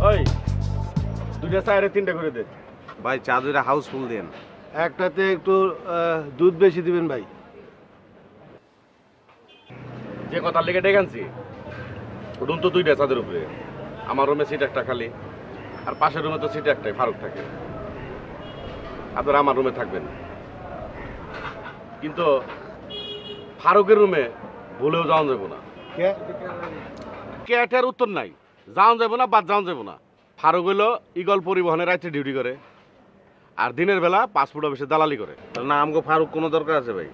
ওই দুইটা চাইরে তিনটা করে দে। ভাই চা দুইটা হাউসফুল দেন। একটাতে একটু দুধ বেশি দিবেন ভাই। যে কথার লেগে ডেকে আনছি রুম তো দুইটা চাঁদের উপরে। আমার রুমে সিট একটা খালি, আর পাশের রুমে তো সিট একটাই, ফারুক থাকে। আপনারা আমার রুমে থাকবেন, কিন্তু ফারুকের রুমে ভুলেও যাওয়া যাবো না। ক্যাটের উত্তর নাই, যাওয়া যাবো না, বাদ যাওয়া যাবো না। ফারুক হইল ইগল পরিবহনে রাত্রে ডিউটি করে, আর দিনের বেলা পাসপোর্ট অফিসে দালালি করে। না আমগো ফারুক কোনো দরকার আছে ভাই?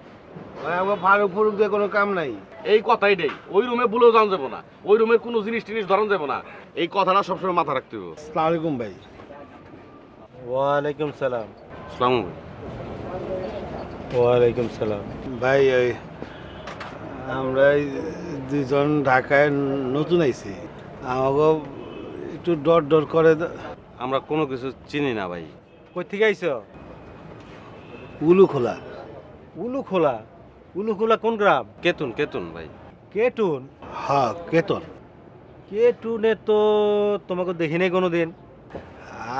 ভাই আমার ফারুক ফুরুক দিয়ে কোনো কাম নাই। এই কথাই নেই, ওই রুমে ভুলেও যাওয়া যাবো না, ওই রুমের কোনো জিনিস টিনিস ধরন যাবো না। এই কথাটা সবসময় মাথা রাখতে হবে। আসসালামু আলাইকুম ভাই। ওয়ালাইকুম সালাম। আসসালামু ওয়ালাইকুম সালাম। ভাই ওই আমরা এই দুজন ঢাকায় নতুন আইছি, আমাকে একটু ডর ডর করে। আমরা কোনো কিছু চিনি না ভাই। কই থেকে আইছো? উলু খোলা। উলু খোলা? উলু খোলা কোন গ্রাম? কেতুন কেতুন ভাই। কেটুন? হ্যাঁ কেতন। কেটুনে তো তোমাকে দেখি নাই কোনোদিন।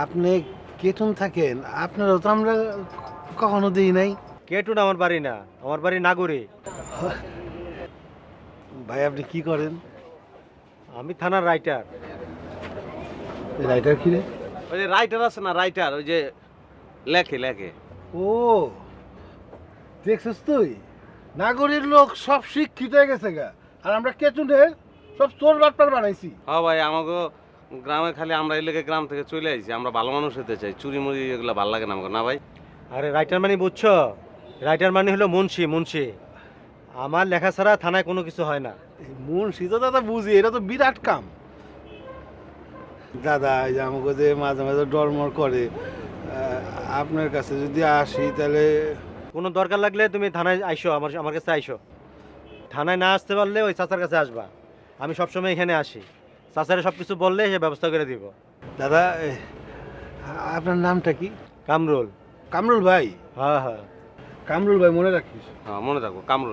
আপনি কেতন থাকেন? আপনারও তো আমরা কখনো দিই নাই। কেটুন আমার বাড়ি না, আমার বাড়ি নাগরে। ভাই আপনি কি করেন? আমি থানার রাইটার। রাইটার কি রে? ওই যে রাইটার আছে না, রাইটার, ওই যে লেখে লেখে। ও দেখছিস তুই, নাগরের লোক সব শিক্ষিত হয়ে গেছে গা, আর আমরা কেতুনের সব চোর বাটপার বানাইছি। হ্যাঁ ভাই, আমাকে গ্রামে খালি আমরা এই লেগে গ্রাম থেকে চলে আইছি। আমরা ভালো মানুষ হতে চাই, চুরি মুড়ি এগুলো ভালো লাগে না আমাকে, না ভাই? আরে রাইটার মানে বুঝছো? রাইটার মানে হলো মুন্সি। মুন্সি আমার লেখা ছাড়া থানায় কোনো কিছু হয় না। মুন্সি তো দাদা বুঝি, এটা তো বিরাট কাম। দাদা এই যে আমাকে যে মাঝে মাঝে ডরমর করে, আপনার কাছে যদি আসি তাহলে। কোনো দরকার লাগলে তুমি থানায় আইসো, আমার কাছে আইসো। থানায় না আসতে পারলে ওই চাচার কাছে আসবা, আমি সবসময় এখানে আসি। চাচারে সব কিছু বললে সে ব্যবস্থা করে দিব। দাদা আপনার নামটা কি? কামরুল। কামরুল ভাই? হ্যাঁ হ্যাঁ। কামরুল ভাই মনে রাখিস। হ্যাঁ মনে থাকবো, কামরুল।